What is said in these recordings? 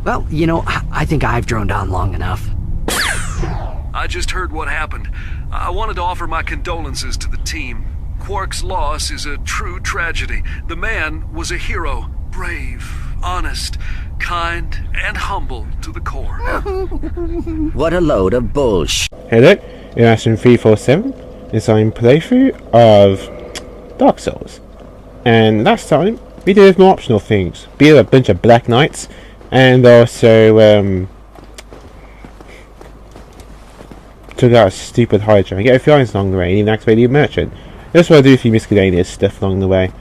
Well, I think I've droned on long enough. I just heard what happened. I wanted to offer my condolences to the team. Quark's loss is a true tragedy. The man was a hero. Brave, honest, kind, and humble to the core. What a load of bullshit. Hello, in Aston 347 is I'm playthrough of Dark Souls. And last time we did more optional things. Beat a bunch of Black Knights and also took out a stupid Hydra. Get a few items along the way and even activate the merchant. That's what I do a few miscellaneous stuff along the way.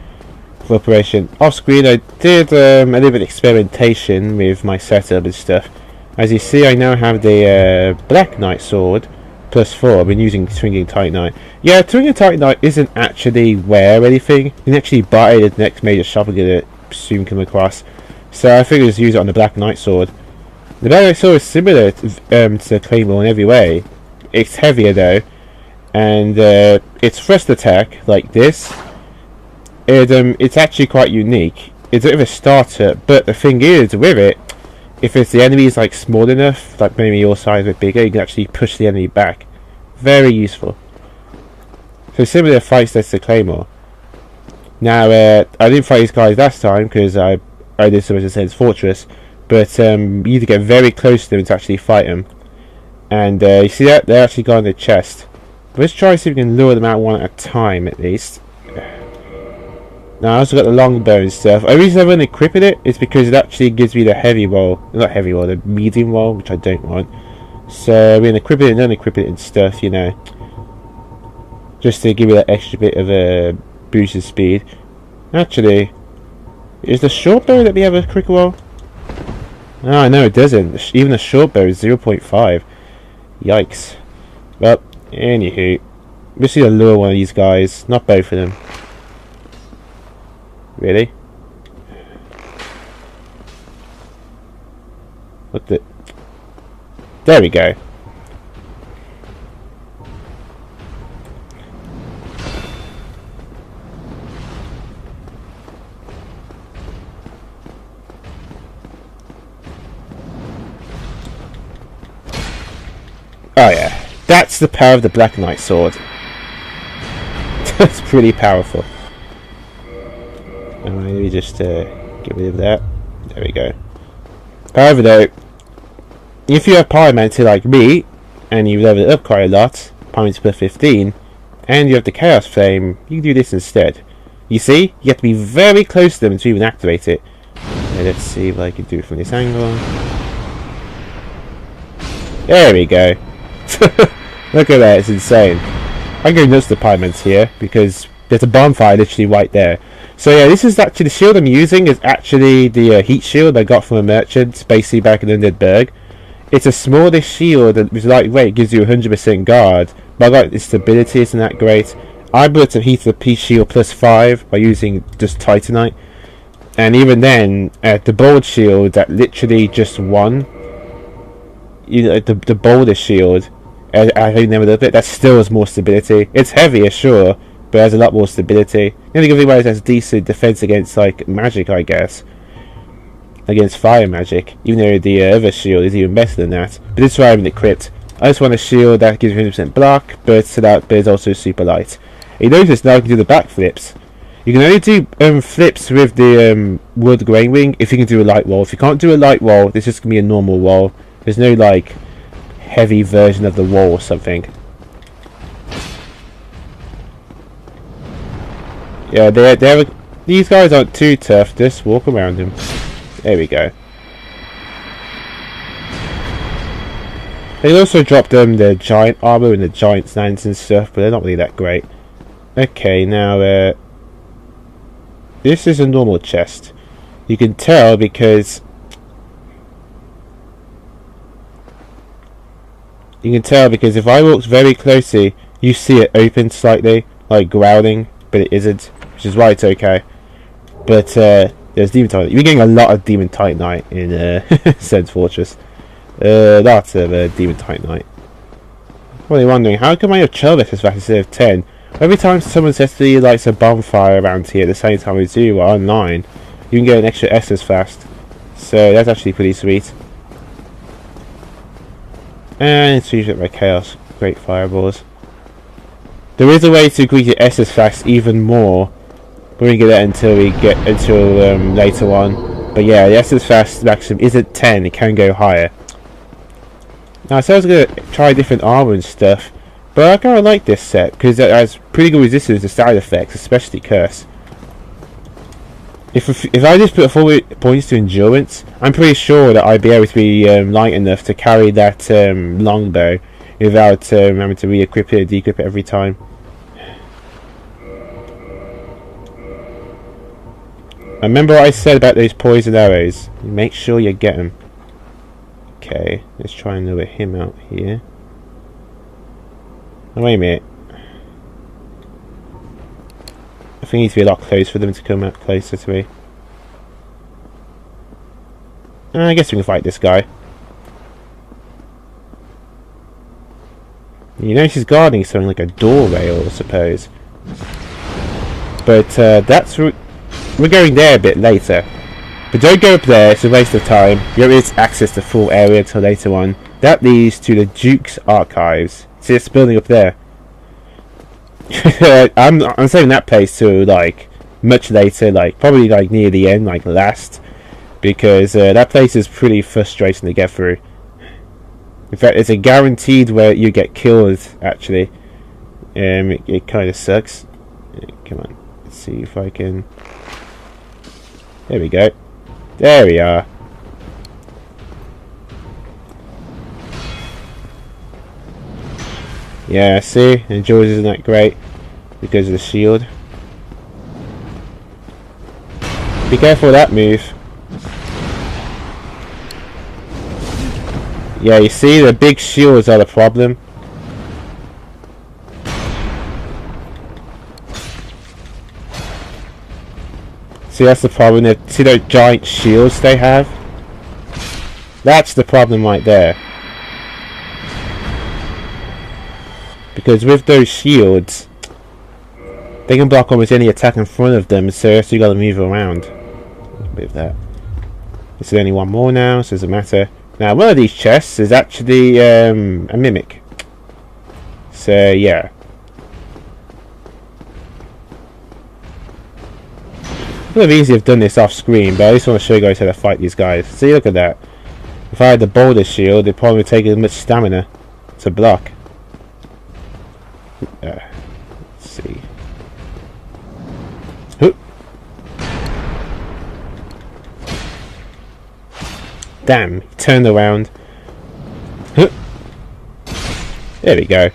For operation off screen, I did a little bit of experimentation with my setup and stuff. As you see, I now have the Black Knight sword +4. I've been using Swinging Titanite. Yeah, Swinging Titanite isn't actually rare or anything. You can actually buy it at the next major shop and get it soon come across. So I figured just use it on the Black Knight sword. The Black Knight sword is similar to Claymore in every way. It's heavier though, and its thrust attack, like this, it's actually quite unique. It's a bit of a starter, but the thing is, with it, if the enemy is like small enough, like maybe your size a bit bigger, you can actually push the enemy back. Very useful. So similar fights to Claymore. Now, I didn't fight these guys last time because I did so much as Sense Fortress, but you need to get very close to them to actually fight them. And you see that? They're actually got in the chest. Let's try to see if we can lure them out one at a time at least. Now I also got the longbow and stuff. The reason I haven't equipped it is because it actually gives me the heavy roll. Not heavy roll, the medium roll, which I don't want. So we're going to equip it and unequip it and stuff, just to give me that extra bit of a boost of speed. Actually, is the short bow that we have a quick roll? Oh no, it doesn't. Even the short bow is 0.5. Yikes. Well, anywho, we'll see to lure one of these guys, not both of them. Really? What the? There we go. Oh yeah, that's the power of the Black Knight sword. That's pretty powerful. And let me just get rid of that. There we go. However though, if you're a pyromancer like me, and you level it up quite a lot, pyromancer per 15, and you have the Chaos Flame, you can do this instead. You see? You have to be very close to them to even activate it. Okay, let's see if I can do it from this angle. There we go. Look at that, it's insane. I'm going nuts to the pyromancer here, because there's a bonfire literally right there. So yeah, this is actually, the shield I'm using is actually the heat shield I got from a merchant, basically back in Undead Berg. It's a smallish shield that is lightweight, it gives you 100% guard, but I got its stability isn't that great. I built to heat the Peace Shield +5 by using just Titanite. And even then, the bold shield that literally just won, the boulder shield, I never looked at it, that still has more stability. It's heavier, sure, but it has a lot more stability. The only good thing about it has decent defense against like magic, I guess. Against fire magic, even though the other shield is even better than that. But this is why I'm in the crypt. I just want a shield that gives me 100% block, but is also super light. You notice now I can do the backflips. You can only do flips with the wood grain wing if you can do a light roll. If you can't do a light roll, it's just gonna be a normal roll. There's no like heavy version of the wall or something. Yeah, these guys aren't too tough. Just walk around them. There we go. They also dropped the giant armor and the giant stands and stuff, but they're not really that great. Okay, now this is a normal chest. You can tell because if I walk very closely, you see it open slightly, like growling, but it isn't, which is why it's okay. But there's Demon Titanite. You're getting a lot of Demon Titanite in Sense Fortress. Lots of Demon Titanite. Probably wondering, how come I have 12 as fast instead of 10? Every time someone says to you like it's a bonfire around here at the same time as you are online, you can get an extra S as fast. So that's actually pretty sweet. And it's used by chaos. Great fireballs. There is a way to increase your SS fast even more. We won't get that until later on. But yeah, the SS fast maximum isn't 10. It can go higher. Now, so I was gonna try different armor and stuff, but I kind of like this set because it has pretty good resistance to side effects, especially curse. If I just put 4 points to endurance, I'm pretty sure that I'd be able to be light enough to carry that longbow without having to re-equip it or de-equip it every time. Remember what I said about those poison arrows? Make sure you get them. Okay, let's try and lure him out here. Oh, wait a minute. I think it needs to be a lot closer for them to come out closer to me. I guess we can fight this guy. You know she's guarding something like a door rail, I suppose. But we're going there a bit later. But don't go up there, it's a waste of time. You don't get access to full area until later on. That leads to the Duke's Archives. See, it's building up there. I'm saving that place to like much later, like probably like near the end, like last, because that place is pretty frustrating to get through. In fact, it's a guaranteed where you get killed. Actually, it kind of sucks. Come on, let's see if I can. There we go. There we are. Yeah, see? And George isn't that great because of the shield. Be careful of that move. Yeah, you see? The big shields are the problem. See, that's the problem. See those giant shields they have? That's the problem right there. Because with those shields, they can block almost any attack in front of them, so you gotta move around. With that. This is only one more now, so it doesn't matter. Now, one of these chests is actually a mimic. So, yeah. It would have easily have done this off screen, but I just want to show you guys how to fight these guys. See, look at that. If I had the boulder shield, it probably would take as much stamina to block. Let's see. Hoop. Damn, he turned around. Hoop. There we go.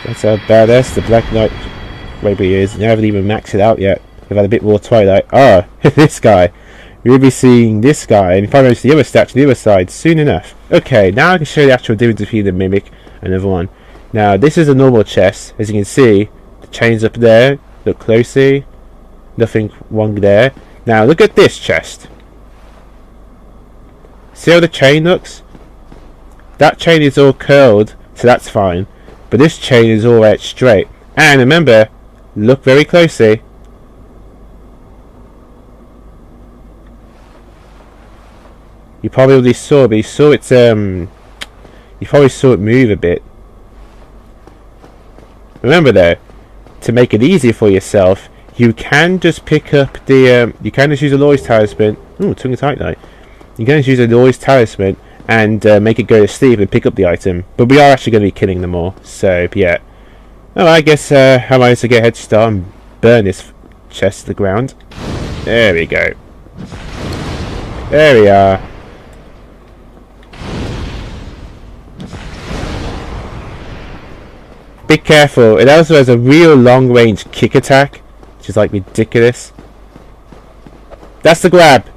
That's how badass the Black Knight Rapier is. I haven't even maxed it out yet. I've had a bit more Twilight. Ah, this guy. We'll be seeing this guy and probably the other statue on the other side soon enough. Okay, now I can show you the actual difference between the Mimic and the other one. Now, this is a normal chest. As you can see, the chain's up there. Look closely. Nothing wrong there. Now, look at this chest. See how the chain looks? That chain is all curled, so that's fine. But this chain is all right straight. And remember, look very closely. You probably already saw, but you saw it. You probably saw it move a bit. Remember though, to make it easier for yourself, you can just pick up the. You can just use a Loy's talisman. Ooh, tongue tight night. You can just use a Loy's talisman and make it go to sleep and pick up the item. But we are actually going to be killing them all. So yeah. Oh, I guess I might as well get a head start and burn this chest to the ground. There we go. There we are. Be careful, it also has a real long range kick attack, which is like ridiculous. That's the grab.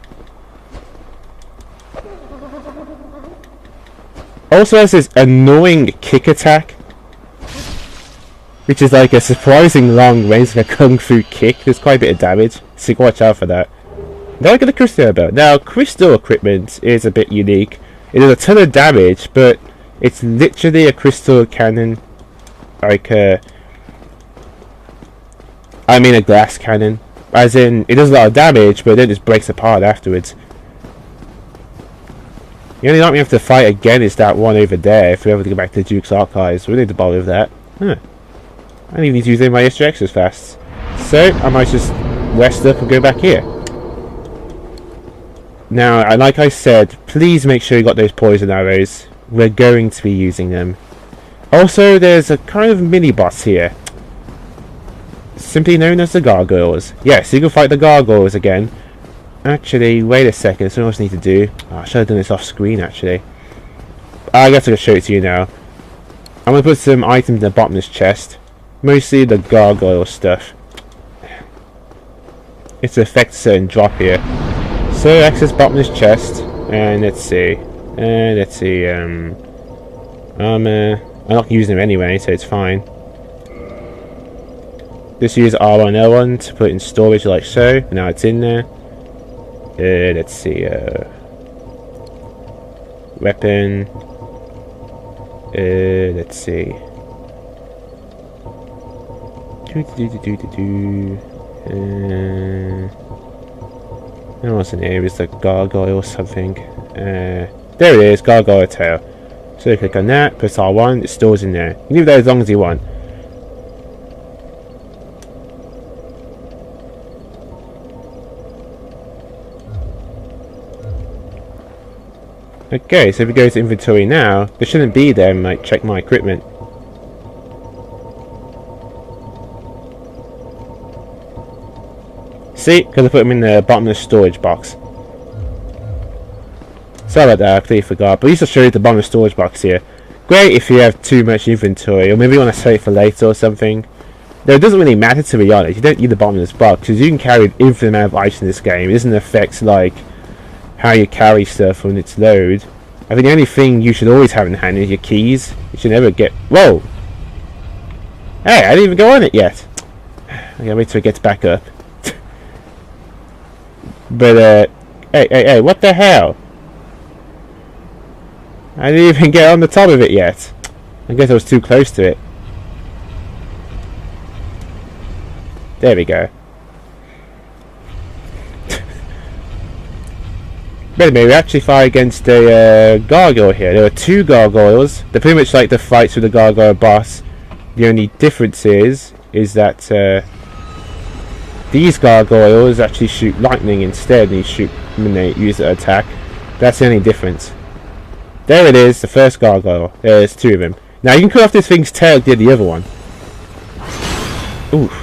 Also has this annoying kick attack, which is like a surprising long range, like a kung fu kick. There's quite a bit of damage, so watch out for that. Now I got a crystal about. Now crystal equipment is a bit unique. It does a ton of damage, but it's literally a crystal cannon. Like I mean a glass cannon, as in it does a lot of damage but then it just breaks apart afterwards. The only time we have to fight again is that one over there if we ever to go back to the Duke's Archives. We don't need to bother with that. Huh. I don't even need to use any of my extra extras fast. So, I might just rest up and go back here. Now, like I said, please make sure you got those poison arrows. We're going to be using them. Also, there's a kind of mini-boss here. Simply known as the gargoyles. Yes, you can fight the gargoyles again. Actually, wait a second, something else I need to do. Oh, I should have done this off screen actually. I guess I'll show it to you now. I'm going to put some items in the bottomless chest. Mostly the gargoyle stuff. It's to affect a certain drop here. So access bottomless chest. And let's see. Armor. I'm not using them anyway, so it's fine. Just use R1 and L1 to put it in storage like so. Now it's in there. Let's see, weapon, let's see, that wasn't here, it's the gargoyle or something, there it is, gargoyle tail. So click on that, press R1, it stores in there. You can leave that as long as you want. Okay, so if we go to inventory now, there shouldn't be there. I might check my equipment. See, because I put them in the bottomless storage box. Sorry about that, I completely forgot. But at least I'll show you the bottomless storage box here. Great if you have too much inventory, or maybe you want to save it for later or something. Though it doesn't really matter, to be honest. You don't need the bottomless box, because you can carry an infinite amount of items in this game. It doesn't affect, like, how you carry stuff when it's load. I think the only thing you should always have in hand is your keys. You should never get... Whoa! Hey, I didn't even go on it yet. I gotta wait till it gets back up. But, hey, what the hell? I didn't even get on the top of it yet. I guess I was too close to it. There we go. But anyway, we actually fight against a gargoyle here. There are two gargoyles. They're pretty much like the fights with the gargoyle boss. The only difference is that these gargoyles actually shoot lightning instead. And you shoot when they use the attack. That's the only difference. There it is, the first gargoyle. There's two of them. Now you can cut off this thing's tail, did the other one. Oof.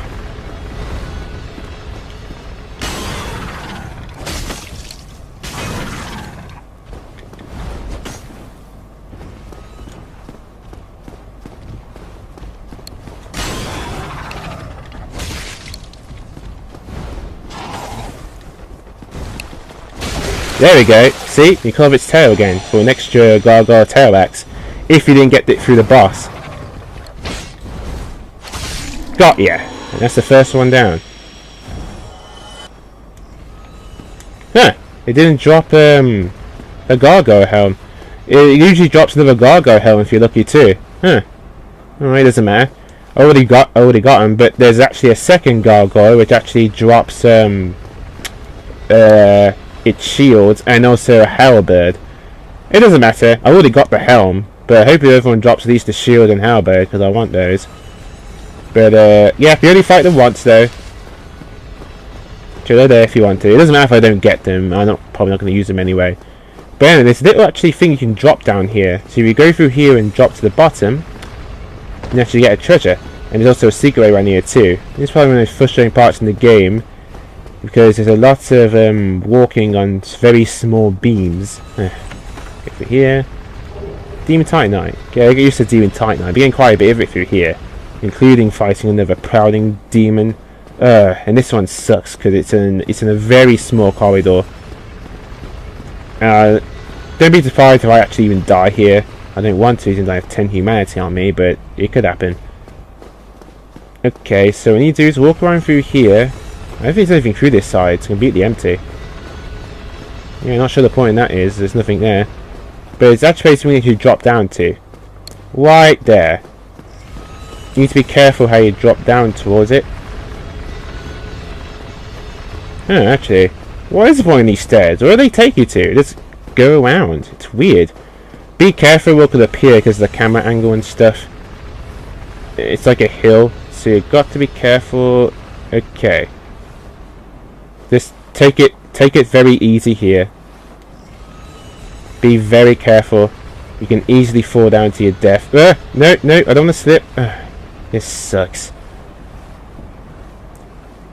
There we go. See? You cut off its tail again for an extra gargoyle tail axe. If you didn't get it through the boss. Got ya. And that's the first one down. Huh. It didn't drop a gargoyle helm. It usually drops another gargoyle helm if you're lucky too. Huh. Alright, doesn't matter. I already got him, but there's actually a second gargoyle which actually drops its shield and also a halberd. It doesn't matter. I already got the helm, but I hope everyone drops at least the shield and halberd because I want those. But yeah, if you only fight them once though, they're there if you want to. It doesn't matter if I don't get them. I'm probably not going to use them anyway. But anyway, there's a little actually thing you can drop down here. So if you go through here and drop to the bottom, you actually get a treasure. And there's also a secret way around here too. This is probably one of the most frustrating parts in the game, because there's a lot of walking on very small beams. Over here. Demon Titanite. Yeah, I get used to Demon Titanite. I'm getting quite a bit of it through here, including fighting another prowling demon. And this one sucks because it's in a very small corridor. Don't be surprised if I actually even die here. I don't want to since I have 10 humanity on me, but it could happen. Okay, so what we need to do is walk around through here. I don't think there's anything through this side. It's completely empty. Yeah, not sure the point in that is. There's nothing there. But it's actually basically we need to drop down to. Right there. You need to be careful how you drop down towards it. Actually, what is the point of these stairs? Where do they take you to? go around. It's weird. Be careful what could appear because of the camera angle and stuff. It's like a hill, so you've got to be careful. Okay. Just take it very easy here. Be very careful. You can easily fall down to your death. No, I don't want to slip. This sucks.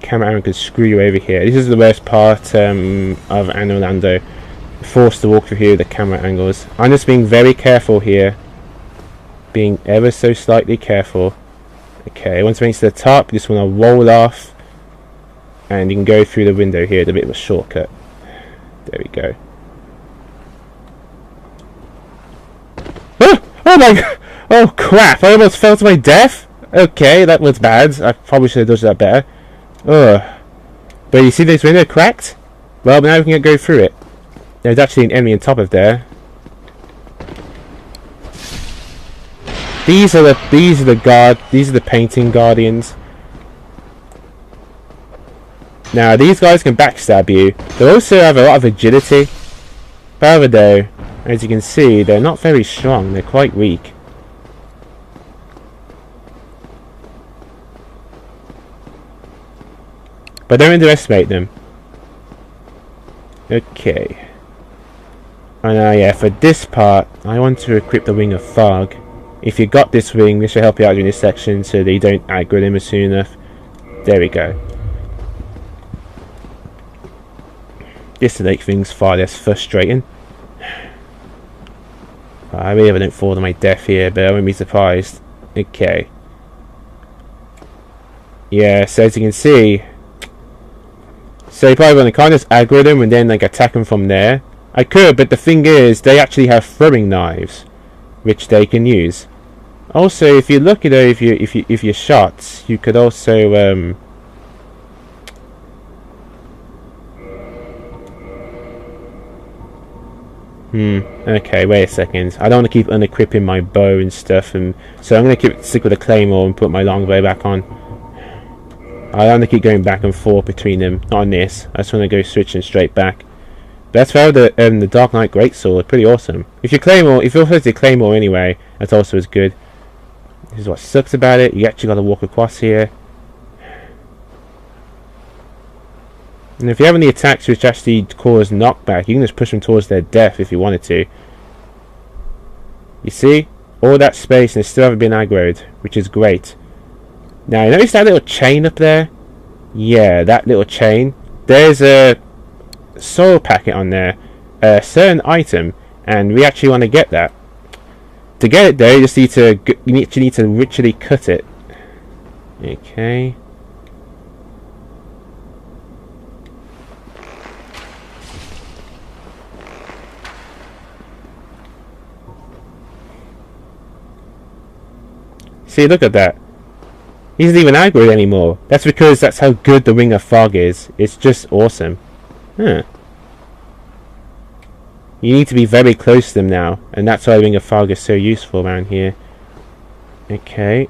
Camera angle could screw you over here. This is the worst part of Anor Londo. Forced to walk through here with the camera angles. I'm just being very careful here. Being ever so slightly careful. Okay, once it makes to the top, you just want to roll off. And you can go through the window here. It's a bit of a shortcut. There we go. Oh my god! Oh crap! I almost fell to my death! Okay, that was bad. I probably should have dodged that better. Ugh. But you see this window cracked? Well, now we can go through it. There's actually an enemy on top of there. These are the painting guardians. Now these guys can backstab you. They also have a lot of agility. However though, as you can see, they're not very strong, they're quite weak. But don't underestimate them. Okay. And yeah, for this part, I want to equip the Wing of Fog. If you got this wing, this will help you out during this section so that you don't aggro them soon enough. There we go. This will make things far less frustrating. I really don't fall to my death here, but I won't be surprised. Okay. Yeah, so as you can see, so you probably want to kind of just aggro them and then like attack them from there. I could, but the thing is, they actually have throwing knives, which they can use. Also, if you look at it, if you shots, you could also okay, wait a second. I don't want to keep unequipping my bow and stuff, and so I'm going to stick with the claymore and put my longbow back on. I don't want to keep going back and forth between them. Not on this. I just want to go switching straight back. But that's why the Dark Knight Greatsword, pretty awesome. If you also do claymore anyway, that's also as good. This is what sucks about it. You actually got to walk across here. And if you have any attacks which actually cause knockback, you can just push them towards their death if you wanted to. You see? All that space and they still haven't been aggroed, which is great. Now, you notice that little chain up there? Yeah, that little chain. There's a soul packet on there. A certain item. And we actually want to get that. To get it though, you just need to ritually cut it. Okay. See, look at that. He isn't even aggroed anymore. That's because that's how good the Ring of Fog is. It's just awesome. Huh. You need to be very close to them now, and that's why the Ring of Fog is so useful around here. Okay.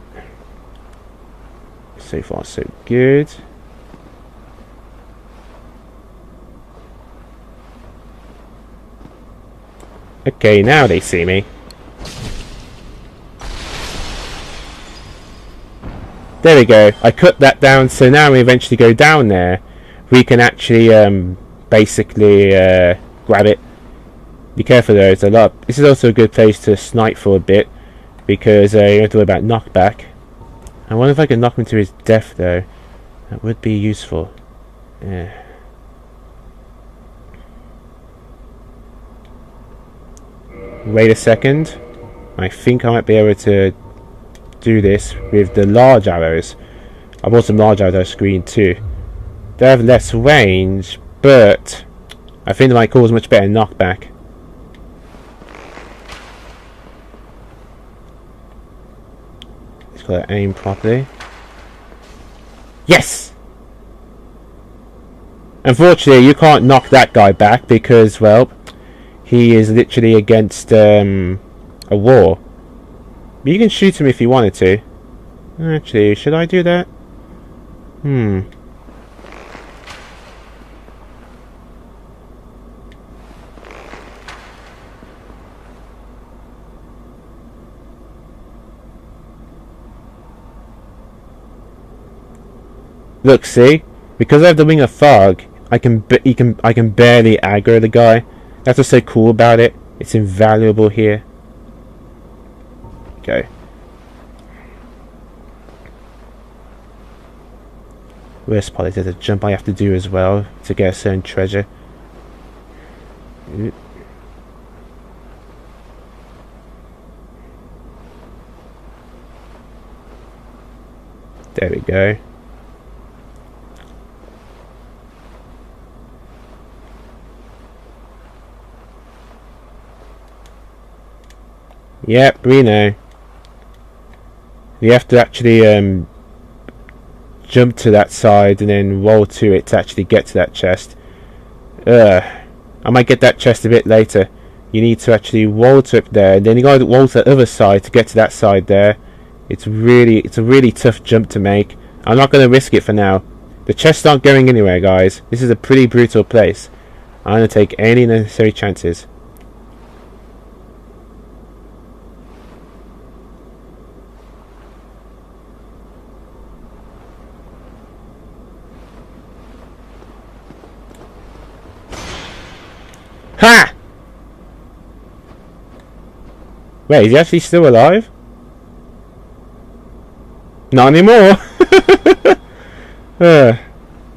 So far, so good. Okay, now they see me. There we go. I cut that down, so now we eventually go down there. We can actually basically grab it. Be careful though, it's a lot. This is also a good place to snipe for a bit because you don't have to worry about knockback. I wonder if I can knock him to his death though. That would be useful. Yeah. Wait a second. I think I might be able to do this with the large arrows. I bought some large arrows screen too. They have less range, but I think they might cause much better knockback. Just gotta aim properly. Yes! Unfortunately, you can't knock that guy back because, well, he is literally against a wall. But you can shoot him if you wanted to. Actually, should I do that? Look, see? Because I have the Ring of Fog, I can barely aggro the guy. That's what's so cool about it. It's invaluable here. Okay. Worst part is there's a jump I have to do as well to get a certain treasure. There we go. Yep, we know. You have to actually jump to that side and then roll to it to actually get to that chest. I might get that chest a bit later. You need to actually roll to it there, and then you gotta roll to the other side to get to that side there. It's a really tough jump to make. I'm not gonna risk it for now. The chests aren't going anywhere, guys. This is a pretty brutal place. I'm gonna take any necessary chances. Ha! Wait, is he actually still alive? Not anymore!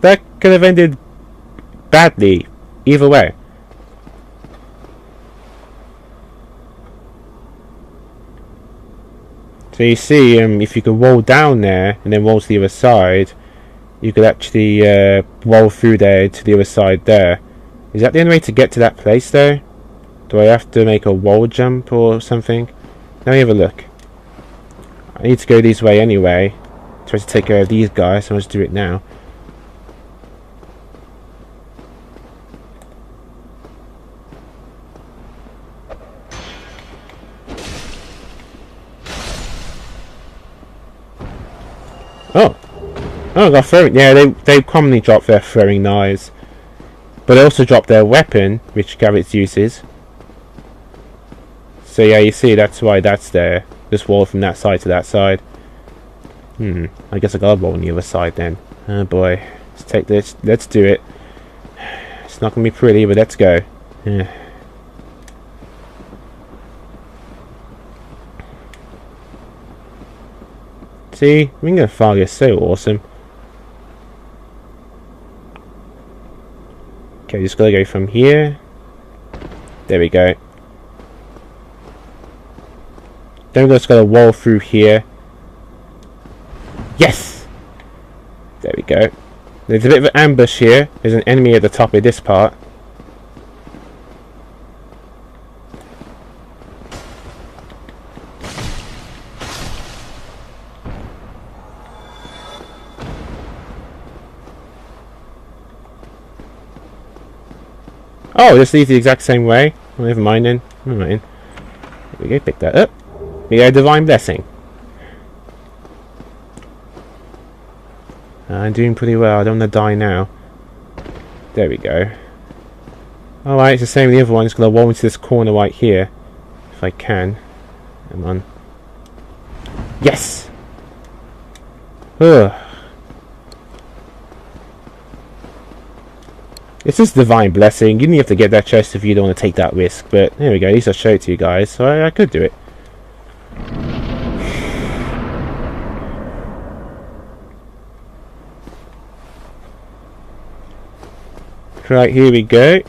That could have ended badly, either way. So you see, if you could roll down there and then roll to the other side, you could actually roll through there to the other side there. Is that the only way to get to that place though? Do I have to make a wall jump or something? Let me have a look. I need to go this way anyway. Try to take care of these guys, so I'll just do it now. Oh! Oh, I got throwing. Yeah, they commonly drop their throwing knives. But they also drop their weapon, which Garrett's uses. So yeah, you see, that's why that's there. Just roll from that side to that side. I guess I gotta roll on the other side then. Oh boy. Let's take this. Let's do it. It's not gonna be pretty, but let's go. Yeah. See? Ring of Fog is so awesome. Okay, just gotta go from here. There we go. Then we just gotta roll through here. Yes! There we go. There's a bit of an ambush here. There's an enemy at the top of this part. Oh, this leads the exact same way. Oh, never mind then. Never mind. There we go, pick that up. We got a divine blessing. I'm doing pretty well. I don't want to die now. There we go. Alright, it's the same with the other one. Just going to roll into this corner right here. If I can. Come on. Yes! Ugh. It's just divine blessing. You didn't have to get that chest if you don't want to take that risk. But there we go. At least I showed it to you guys. So I could do it. Right, here we go.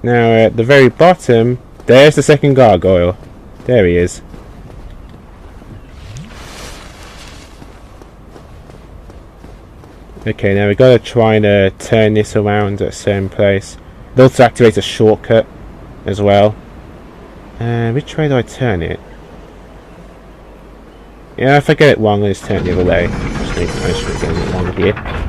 Now at the very bottom, there's the second gargoyle. There he is. Okay, now we've got to try and turn this around at a certain place. It also activates a shortcut as well. Which way do I turn it? Yeah, if I get it wrong, I'll just turn it the other way. Just make sure I'm getting it wrong here.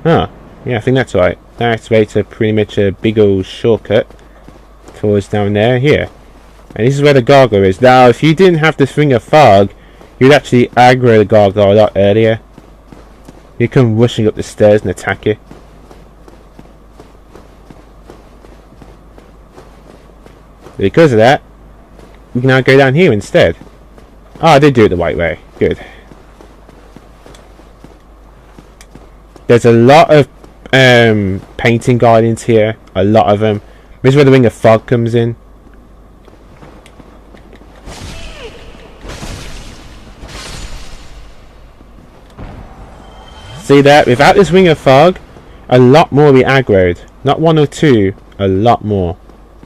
Ah, yeah, I think that's right. That activates pretty much a big old shortcut towards down there, here. And this is where the gargoyle is. Now, if you didn't have this Ring of Fog, you'd actually aggro the gargoyle a lot earlier. He'd come rushing up the stairs and attack you. because of that, we can now go down here instead. Oh, I did do it the right way. Good. There's a lot of painting guardians here. A lot of them. This is where the Ring of Fog comes in. See that? Without this Ring of Fog, a lot more we aggroed. Not one or two, a lot more.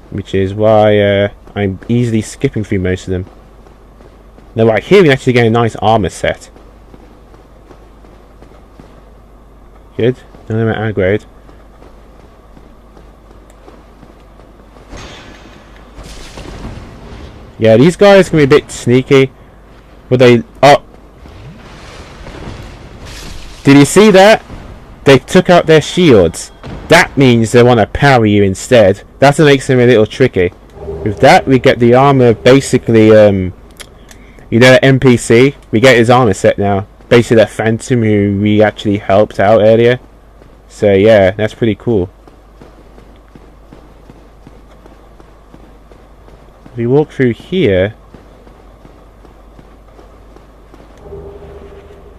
Which is why I'm easily skipping through most of them. Now right here we actually get a nice armor set. Good. None of them are aggroed. Yeah, these guys can be a bit sneaky. But they... Oh! Did you see that? They took out their shields. That means they want to power you instead. That's what makes them a little tricky. With that, we get the armor basically, you know, the NPC? We get his armor set now. Basically, that Phantom who we actually helped out earlier. So, yeah, that's pretty cool. If we walk through here,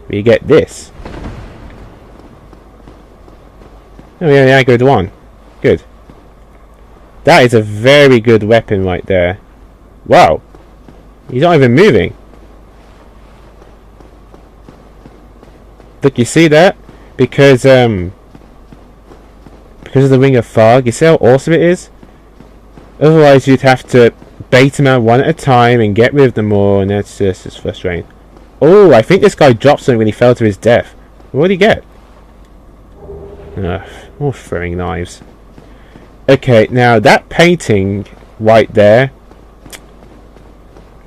we get this. Oh yeah, yeah, good one. Good. That is a very good weapon right there. Wow. He's not even moving. Look, you see that? Because of the Ring of Fog. You see how awesome it is? Otherwise you'd have to bait them out one at a time and get rid of them all, and that's just frustrating. Oh, I think this guy dropped something when he fell to his death. What did he get? More throwing knives. Okay, now that painting right there,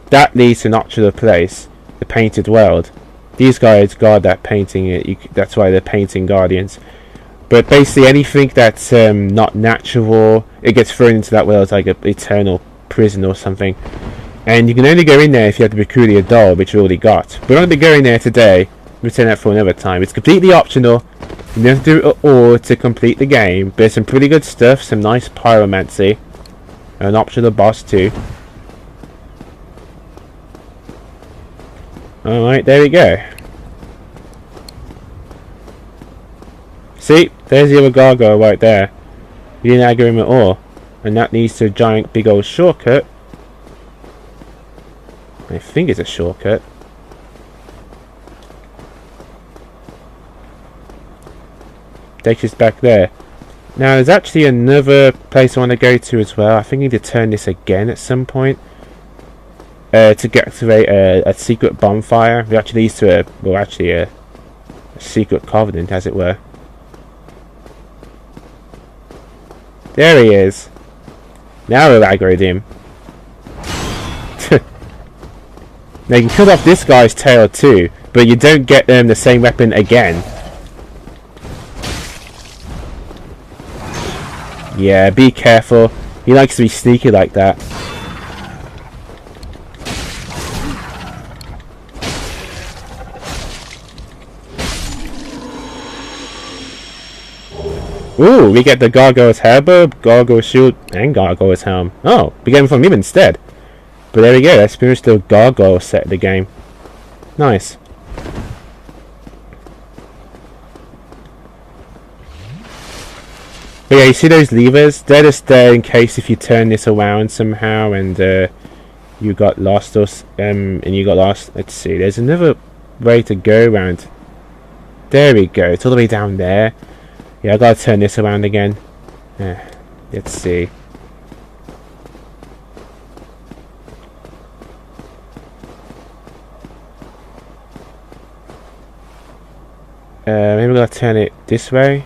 that leads to an optional place, the painted world. These guys guard that painting, that's why they're painting guardians. But basically anything that's not natural, it gets thrown into that world like an eternal prison or something. And you can only go in there if you have the peculiar doll, which you already got. We're not going to be going there today. We'll return that for another time. It's completely optional. You don't have to do it all to complete the game. But there's some pretty good stuff. Some nice pyromancy. And an optional boss too. Alright, there we go. See? There's the other gargoyle right there. We didn't aggro him at all. And that leads to a giant big old shortcut. I think it's a shortcut. Takes us back there. Now there's actually another place I want to go to as well. I think I need to turn this again at some point. To activate a secret bonfire. Which actually leads to a secret covenant, as it were. There he is. Now we've aggroed him. Now you can cut off this guy's tail too, but you don't get the same weapon again. Yeah, be careful. He likes to be sneaky like that. Ooh, we get the Gargoyle's Hairbub, Gargoyle's Shield, and Gargoyle's Helm. Oh, we get him from him instead. But there we go, that's pretty much the Gargoyle set of the game. Nice. But yeah, you see those levers? They're just there in case if you turn this around somehow and you got lost or Let's see, there's another way to go around. There we go, it's all the way down there. Yeah, I gotta turn this around again. Let's see. Maybe we gotta turn it this way.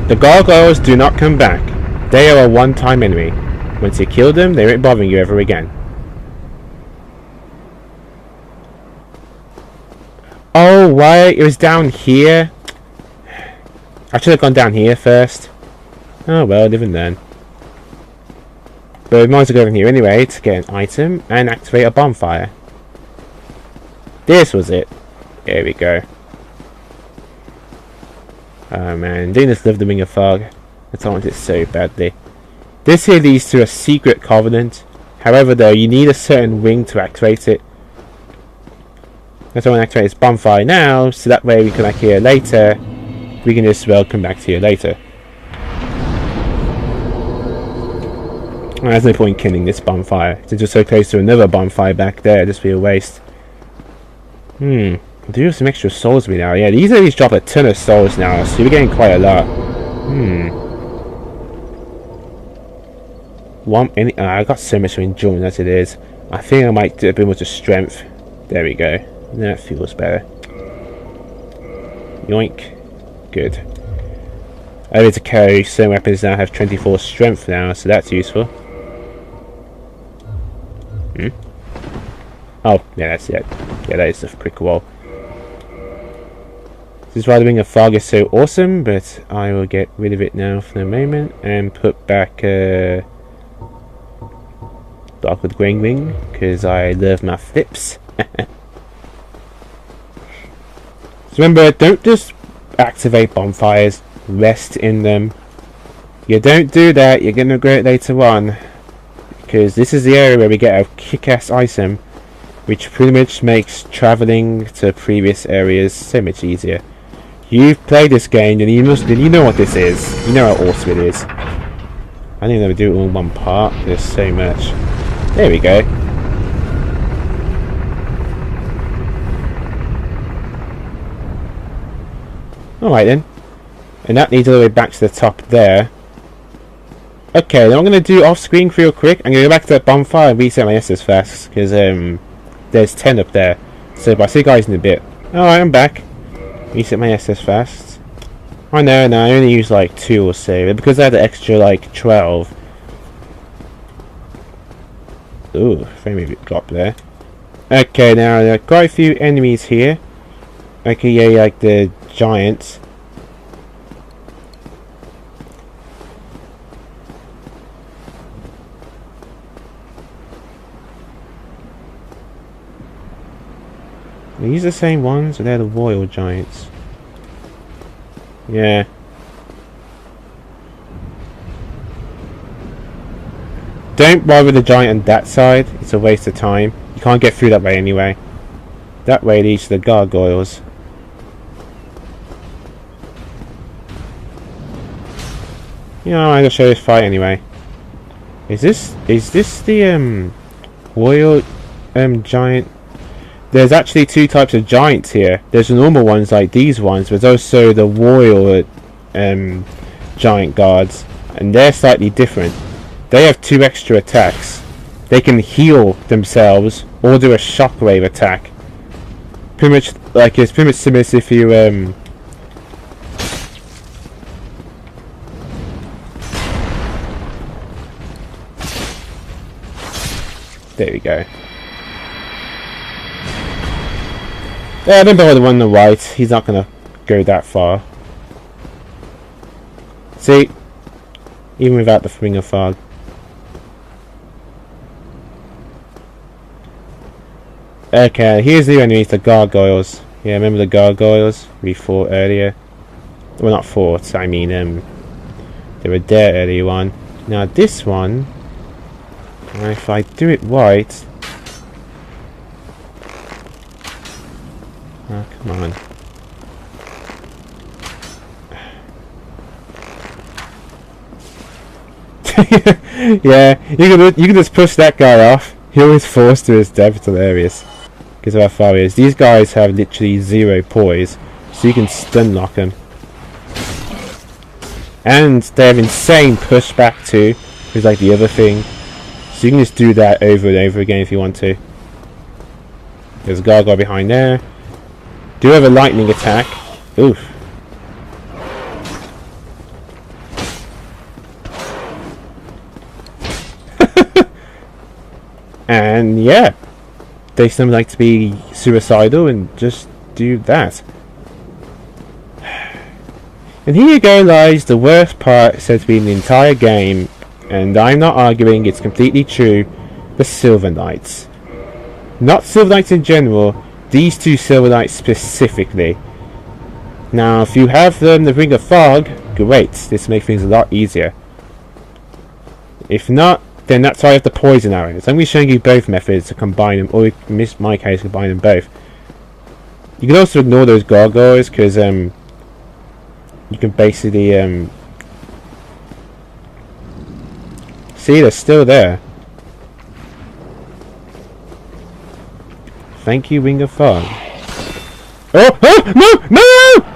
The gargoyles do not come back. They are a one-time enemy. Once you kill them, they won't bother you ever again. Oh, why? It was down here. I should have gone down here first. Oh well, live and learn. But we might as well go in here anyway to get an item and activate a bonfire. This was it. There we go. Oh man, they just love the Ring of Fog. I want it so badly. This here leads to a secret covenant. However though, you need a certain ring to activate it. That's why I want to activate this bonfire now, so that way we come back here later. We can just well come back to here later. There's no point killing this bonfire, since we're so close to another bonfire back there, just be a waste. Do you have some extra souls with me now? Yeah, these always drop a ton of souls now, so we're getting quite a lot. I got so much endurance as it is. I think I might do a bit more to strength. There we go. That feels better. Yoink. Good. Over to carry. Certain weapons now have 24 strength now, so that's useful. Oh, yeah, that's it. Yeah, that is the quick wall. This is why the Ring of Fog is so awesome, but I will get rid of it now for the moment and put back Darkwood Grain Ring, because I love my flips. So remember, don't just activate bonfires, rest in them. You don't do that, you're going to regret it later on. Because this is the area where we get a kick-ass item, which pretty much makes travelling to previous areas so much easier. You've played this game, and you know what this is. You know how awesome it is. I don't even do it all in one part. There's so much. There we go. Alright then. And that leads all the way back to the top there. Okay, then I'm going to do off screen real quick. I'm going to go back to that bonfire and reset my Estus fast. Because there's 10 up there. So I'll see you guys in a bit. Alright, I'm back. Reset my Estus fast. I know, I only used like 2 or so. But because I had the extra like 12. Ooh, frame rate drop there. Okay, now there are quite a few enemies here. Okay, yeah, like the giants. Are these the same ones, or they're the royal giants? Yeah. Don't bother with the giant on that side, it's a waste of time. You can't get through that way anyway. That way leads to the gargoyles. You know, I'm gonna show this fight anyway. Is this the royal giant? There's actually 2 types of giants here. There's the normal ones like these ones, but there's also the royal giant guards, and they're slightly different. They have 2 extra attacks. They can heal themselves or do a shockwave attack. Pretty much like it's pretty much similar to if you there we go. Yeah, don't bother the one on the right. He's not gonna go that far. See, even without the Ring of Fog. Okay, here's the enemies, the gargoyles. Yeah, remember the gargoyles we fought earlier? Well, not fought, I mean, they were there earlier on. Now this one, if I do it right... Oh, come on. Yeah, you can just push that guy off. He always falls to his death. It's hilarious. Because of how far he is. These guys have literally 0 poise, so you can stun lock them. And they have insane pushback too, is like the other thing. So you can just do that over and over again if you want to. There's a gargoyle behind there. Do have a lightning attack. Oof. And yeah, they seem like to be suicidal and just do that. And here you go, lies the worst part said to be in the entire game, and I'm not arguing, it's completely true. The Silver Knights. Not Silver Knights in general, these 2 Silver Knights specifically. Now, if you have the ring of fog, great. This makes things a lot easier. If not, then that's why I have the poison arrows. I'm going to be showing you both methods to combine them, or in my case, combine them both. You can also ignore those gargoyles, because you can basically see, they're still there. Thank you, Ring of Fog. Oh! Oh! No! No!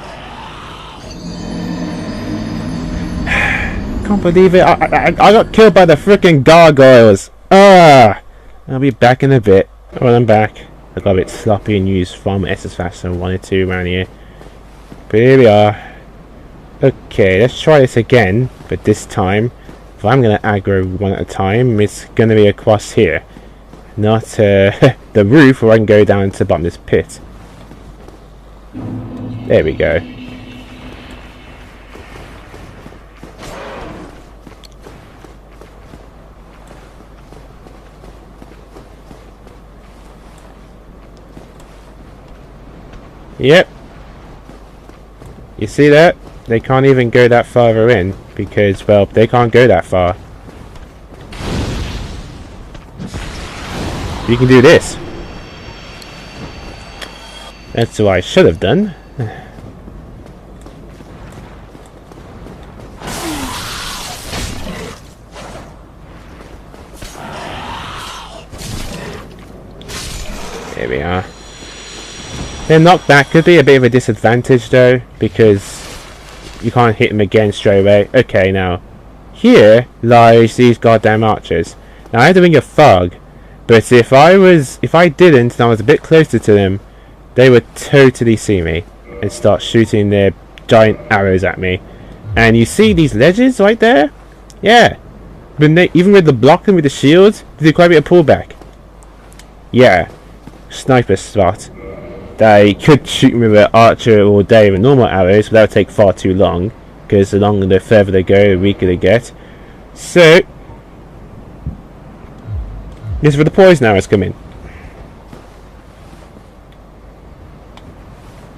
Can't believe it. I got killed by the freaking gargoyles. Ah! I'll be back in a bit. Well, I'm back. I got a bit sloppy and used far more SS fast than I wanted to around here. But here we are. Okay, let's try this again. But this time, if I'm going to aggro one at a time, it's going to be across here. Not the roof where I can go down to the bottom of this pit. There we go. Yep. You see that? They can't even go that farther in because, well, they can't go that far. You can do this. That's what I should have done. There we are. Their knockback could be a bit of a disadvantage though, because you can't hit them again straight away. Okay, now here lies these goddamn archers. Now I had to Ring of Fog, but if I didn't and I was a bit closer to them, they would totally see me and start shooting their giant arrows at me. And you see these ledges right there? Yeah. But even with the blocking with the shields, they do quite a bit of pullback. Yeah. Sniper spot. They could shoot me with an archer all day with normal arrows, but that would take far too long, because the longer the further they go, the weaker they get. So, this is where the poison arrows come in.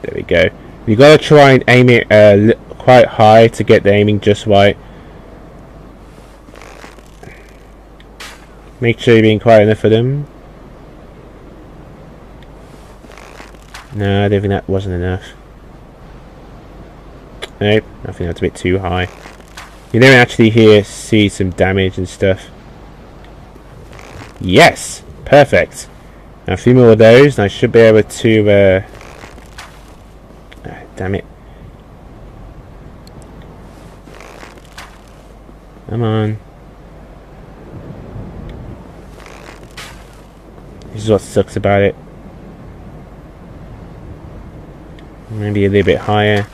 There we go. You gotta try and aim it quite high to get the aiming just right. Make sure you're being quiet enough for them. No, I don't think that wasn't enough. Nope, I think that's a bit too high. You don't actually see some damage and stuff. Yes! Perfect! Now a few more of those and I should be able to damn it. Come on. This is what sucks about it. Maybe a little bit higher.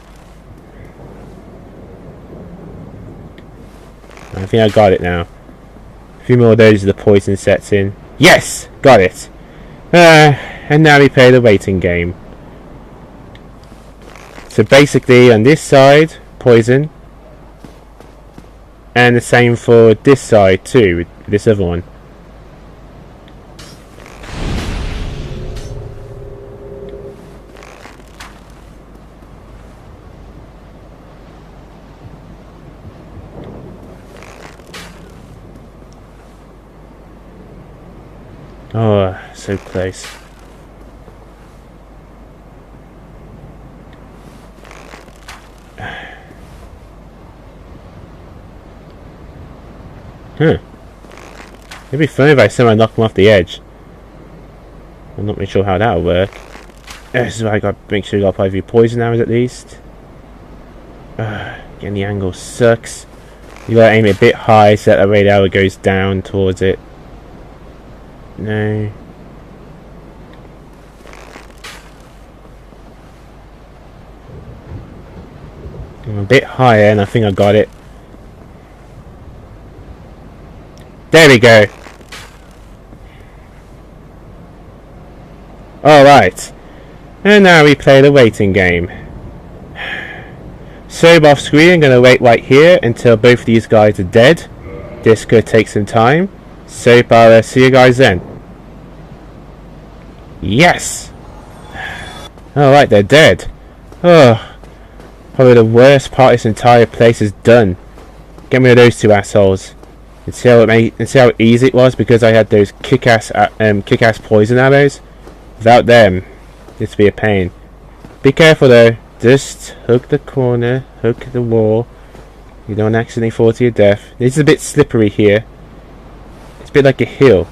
I think I got it now. A few more of those the poison sets in. Yes! Got it! And now we play the waiting game. So basically on this side, poison. And the same for this side too, with this other one. Oh, so close. Huh. It'd be funny if I somehow knocked him off the edge. I'm not really sure how that would work. This is why I got to make sure you got 5 of your poison arrows at least. Getting the angle sucks. You gotta aim it a bit high so that the way the arrow goes down towards it. No. I'm a bit higher and I think I got it. There we go. Alright. And now we play the waiting game. So off screen I'm going to wait right here until both of these guys are dead. This could take some time. So I'll see you guys then. Yes! Alright, they're dead. Oh, Probably the worst part this entire place is done. Get rid of those two assholes. And see how easy it was because I had those kick-ass poison arrows. Without them, it'd be a pain. Be careful though. Just hook the corner, hook the wall. You don't accidentally fall to your death. This is a bit slippery here. It's a bit like a hill.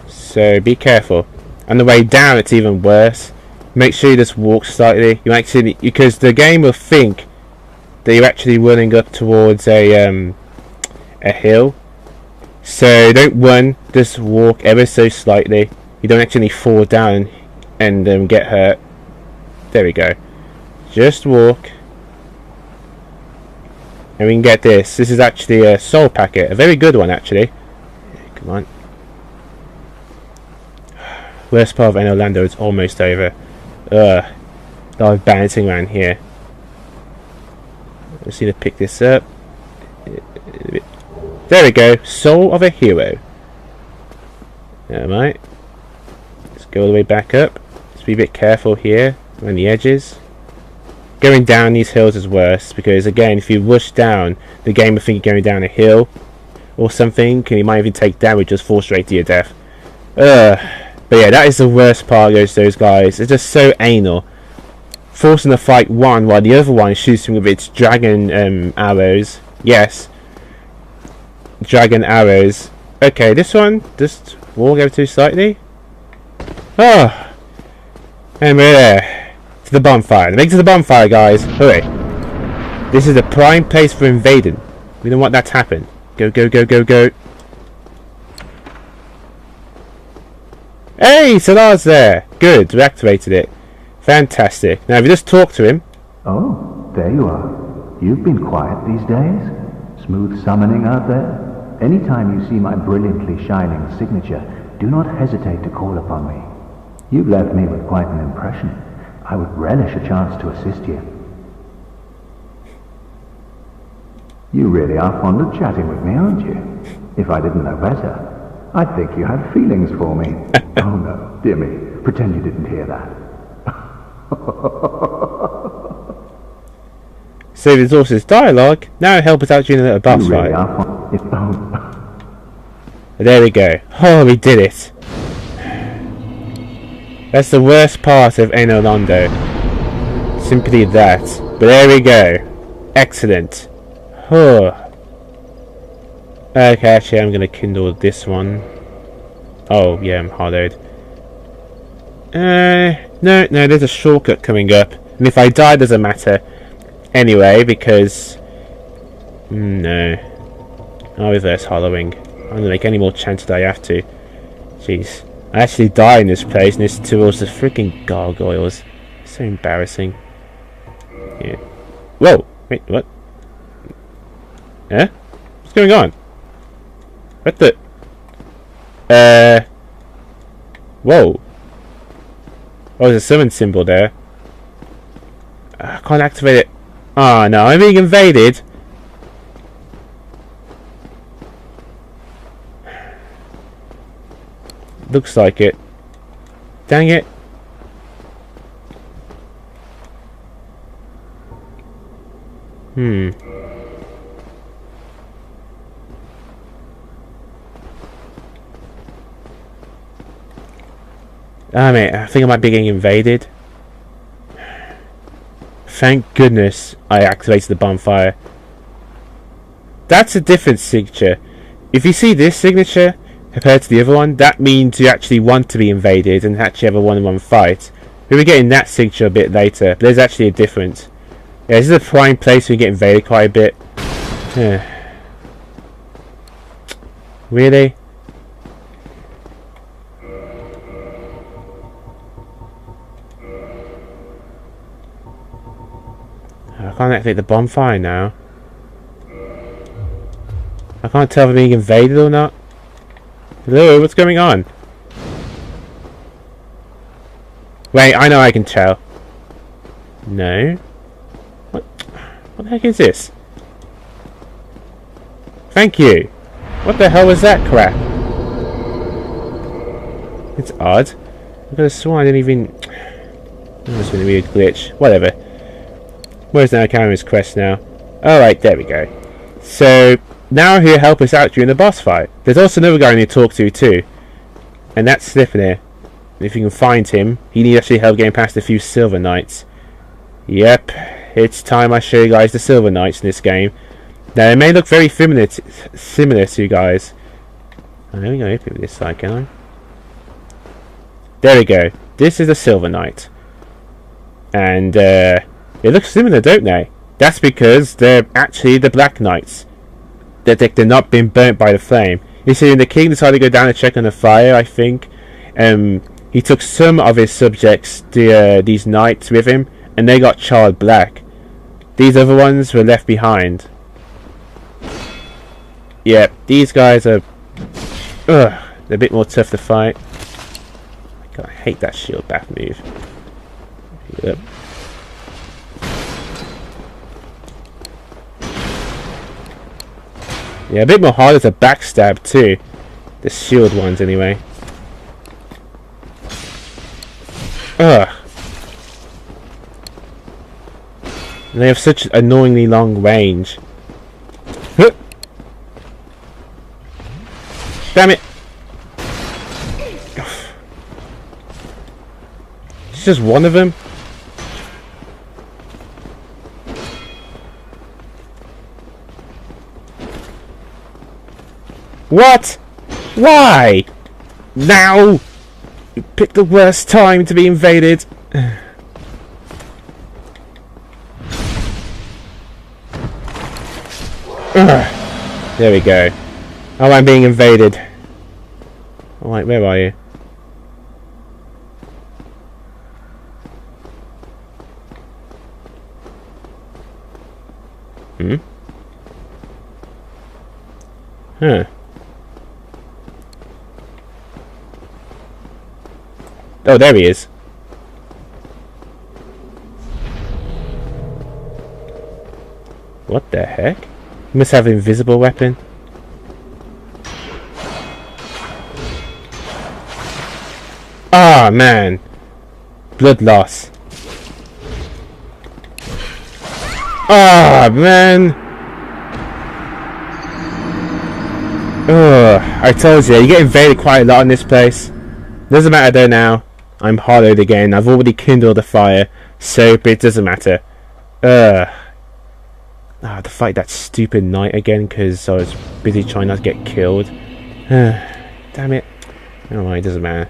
So be careful. On the way down it's even worse. Make sure you just walk slightly. You actually, because the game will think that you're actually running up towards a hill. So don't run, just walk ever so slightly. You don't actually fall down and get hurt. There we go. Just walk. And we can get this. This is actually a soul packet. A very good one actually. Come on. Worst part of Londo is almost over. Ugh. A lot of bouncing around here. Let's see to pick this up. There we go. Soul of a hero. Alright. Let's go all the way back up. Let's be a bit careful here around the edges. Going down these hills is worse because again, if you rush down, the game will think you're going down a hill or something, and you might even take damage, just fall straight to your death. But yeah, that is the worst part of those guys. It's just so anal. Forcing to fight one while the other one shoots him with its dragon arrows. Yes. Dragon arrows. Okay, this one, just walk over to slightly. Oh! And we're there. To the bonfire. Make it to the bonfire, guys. Hurry. This is the prime place for invading. We don't want that to happen. Go, go, go, go, go. Hey, Solaire's there. Good, we activated it. Fantastic. Now, if you just talk to him. Oh, there you are. You've been quiet these days. Smooth summoning out there. Anytime you see my brilliantly shining signature, do not hesitate to call upon me. You've left me with quite an impression. I would relish a chance to assist you. You really are fond of chatting with me, aren't you? If I didn't know better, I'd think you had feelings for me. Oh no, dear me, pretend you didn't hear that. Save resources dialogue. Now help us out during a little boss You really fight. are fond. There we go. Oh, we did it. That's the worst part of Londo. Simply that. But there we go. Excellent. Oh. Okay, actually I'm gonna kindle this one. Oh, yeah, I'm hollowed. No, there's a shortcut coming up. And if I die, doesn't matter. Anyway, because... no. I'll reverse hollowing. I'm gonna make any more chance that I have to. Jeez. I actually die in this place, and it's towards the freaking gargoyles. So embarrassing. Yeah. Whoa! Wait, what? Huh? What's going on? What the? Whoa. Oh, there's a summon symbol there. I can't activate it. Oh no, I'm being invaded. Looks like it. Dang it. Ah, mate, I think I might be getting invaded. Thank goodness I activated the bonfire. That's a different signature. If you see this signature compared to the other one, that means you actually want to be invaded and actually have a one-on-one fight. We'll be getting that signature a bit later, but there's actually a difference. Yeah, this is a prime place where you get invaded quite a bit. Really? I can't activate the bonfire now. I can't tell if I'm being invaded or not. Hello, what's going on? Wait, I know I can tell. No? What the heck is this? Thank you! What the hell was that crap? It's odd. I could have sworn I didn't even... That must have been a weird glitch. Whatever. Where's now Cameron's quest now? Alright, there we go. So, now he'll help us out during the boss fight. There's also another guy I need to talk to too. And that's Slippin'. If you can find him, he needs actually help getting past a few Silver Knights. Yep, it's time I show you guys the Silver Knights in this game. Now, they may look very similar to you guys. I'm going to open this side, can I? There we go. This is a Silver Knight. And, they look similar, don't they? That's because they're actually the Black Knights. They're not being burnt by the flame. You see, when the king decided to go down and check on the fire, I think, he took some of his subjects, these knights, with him, and they got charred black. These other ones were left behind. Yeah, these guys are they're a bit more tough to fight. God, I hate that shield back move. Yep. Yeah, a bit more harder to backstab too. The shield ones anyway. Ugh. And they have such annoyingly long range. Huh. Damn it! It's just one of them. What? Why? Now? You picked the worst time to be invaded. There we go. Oh, I'm being invaded. Alright, where are you? Hmm? Huh. Oh, there he is. What the heck? He must have an invisible weapon. Ah, man. Blood loss. Ah, man. Ugh, I told you, you get invaded quite a lot in this place. Doesn't matter though now. I'm hollowed again. I've already kindled a fire, so it doesn't matter. To fight that stupid knight again because I was busy trying not to get killed. Damn it. Alright, it doesn't matter.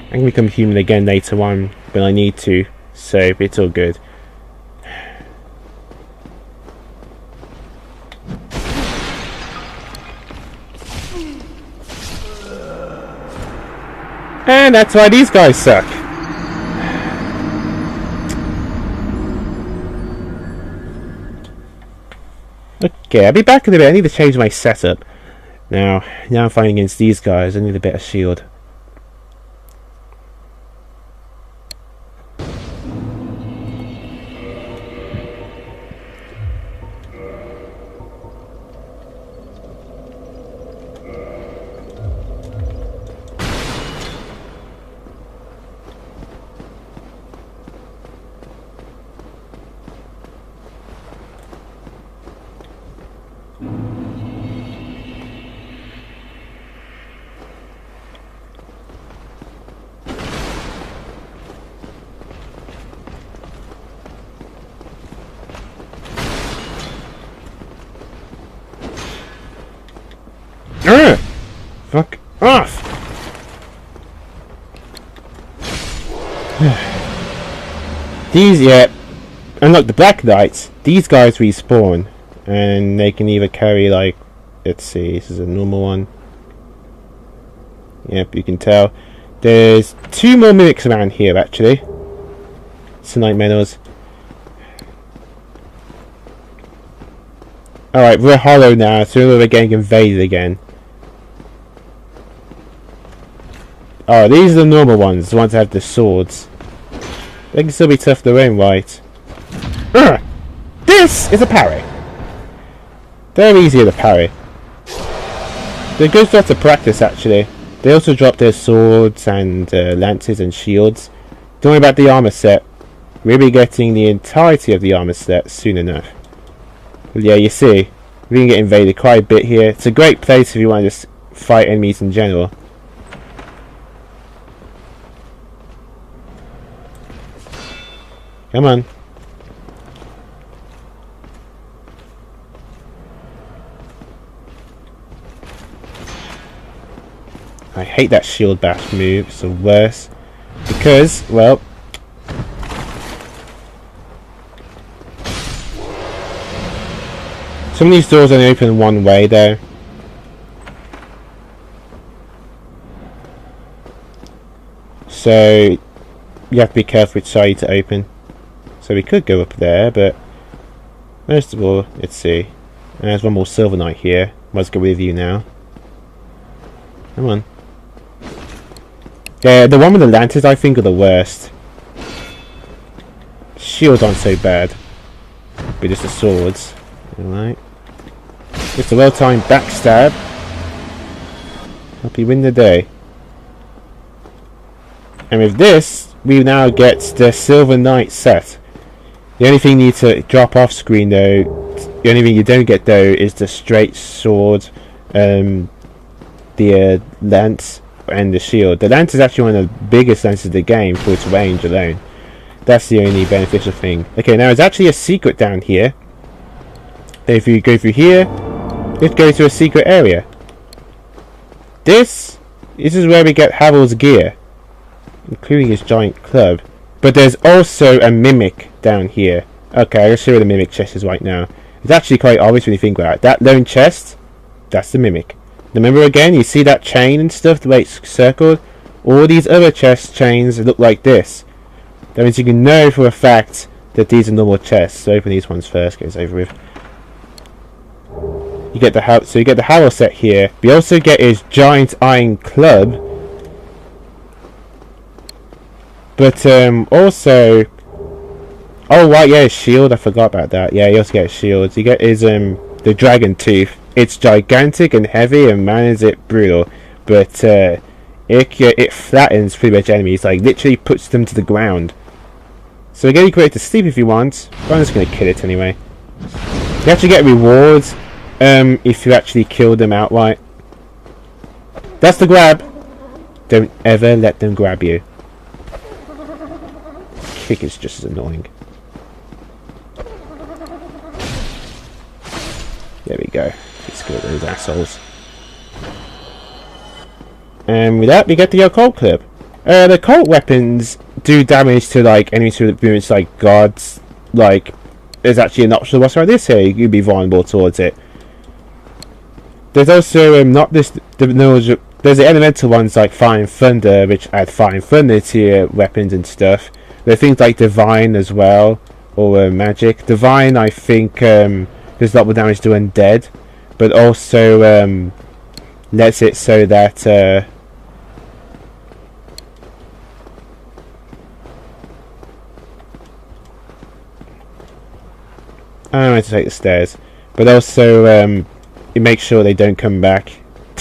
I can become human again later on when I need to, so it's all good. And that's why these guys suck. Okay, I'll be back in a bit. I need to change my setup. Now I'm fighting against these guys. I need a better shield. Fuck off! These, yeah, unlike the Black Knights, these guys respawn, and they can either carry, like, let's see, this is a normal one. Yep, you can tell. There's 2 more mimics around here, actually. Night Meadows. Alright, we're hollow now, so we're getting invaded again. Oh, these are the normal ones, the ones that have the swords. They can still be tough their own right. This is a parry. They're easier to parry. They're good stuff to practice, actually. They also drop their swords and lances and shields. Don't worry about the armor set. we'll be getting the entirety of the armor set soon enough. But yeah, you see, we can get invaded quite a bit here. It's a great place if you want to just fight enemies in general. Come on. I hate that shield bash move, it's the worst. Because, well... some of these doors only open one way though. So, you have to be careful which side to open. So we could go up there, but... first of all, let's see. There's one more Silver Knight here. Let's go with you now. Come on. Yeah, the one with the lanterns I think are the worst. Shields aren't so bad. But just the swords. Alright. Just a well-timed backstab. Hope you win the day. And with this, we now get the Silver Knight set. The only thing you need to drop off screen though, the only thing you don't get though is the straight sword, the lance, and the shield. The lance is actually one of the biggest lances of the game for its range alone. That's the only beneficial thing. Okay, now there's actually a secret down here. If you go through here, you have to go to a secret area. This is where we get Havel's gear, including his giant club. But there's also a mimic down here. Okay, I'll show you where the mimic chest is right now. It's actually quite obvious when you think about it. That lone chest, that's the mimic. Remember again, you see that chain and stuff, the way it's circled? All these other chest chains look like this. That means you can know for a fact that these are normal chests. So open these ones first, get this over with. You get the Havel set here. We also get his giant iron club. But also, oh right, yeah, his shield. I forgot about that. Yeah, you also get his shields. You get his the dragon tooth. It's gigantic and heavy, and man is it brutal. But it flattens pretty much enemies, like literally puts them to the ground. So again, you can wait to sleep if you want, but I'm just going to kill it anyway. You actually get rewards if you actually kill them outright. That's the grab. Don't ever let them grab you. Kick is just as annoying. There we go. Let's kill those assholes. And with that, we get the occult clip. The occult weapons do damage to like enemies with appearance like gods. Like, there's actually an optional boss right this here. You'd be vulnerable towards it. There's also there's the elemental ones like fire and thunder, which add fire and thunder to your weapons and stuff. There are things like divine as well, or magic. Divine, I think, does a lot more damage to undead, but also lets it so that I don't want to take the stairs, but also it makes sure they don't come back.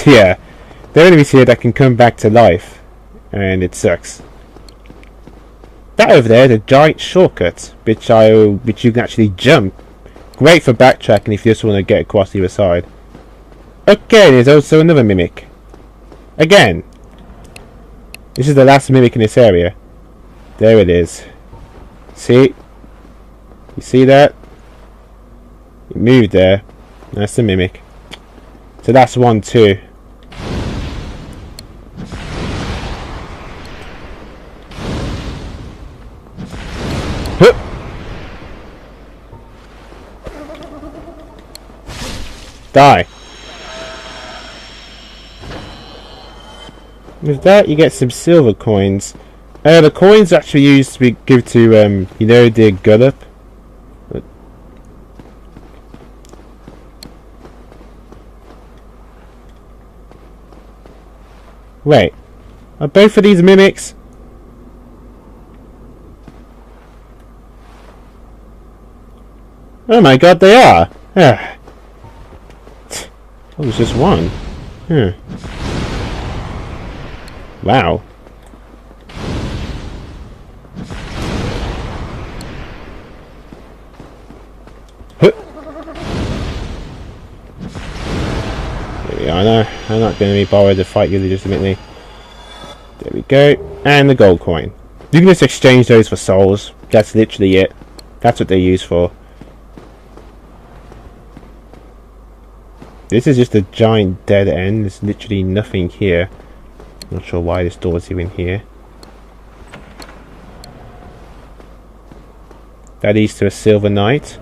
Yeah, there are enemies here that can come back to life, and it sucks. That over there, the giant shortcut, which you can actually jump. Great for backtracking if you just want to get across the other side. Okay, there's also another mimic. Again, this is the last mimic in this area. There it is. See? You see that? It moved there. That's the mimic. So that's one too. Die. With that, you get some silver coins. The coins actually used to be give to you know, the Gullop. Wait, are both of these mimics? Oh my god, they are! Oh, there's just one. Wow. Yeah, I know. I'm not going to be bothered to fight you legitimately. There we go. And the gold coin. You can just exchange those for souls. That's literally it. That's what they're used for. This is just a giant dead end. There's literally nothing here. Not sure why this door's even here. That leads to a silver knight.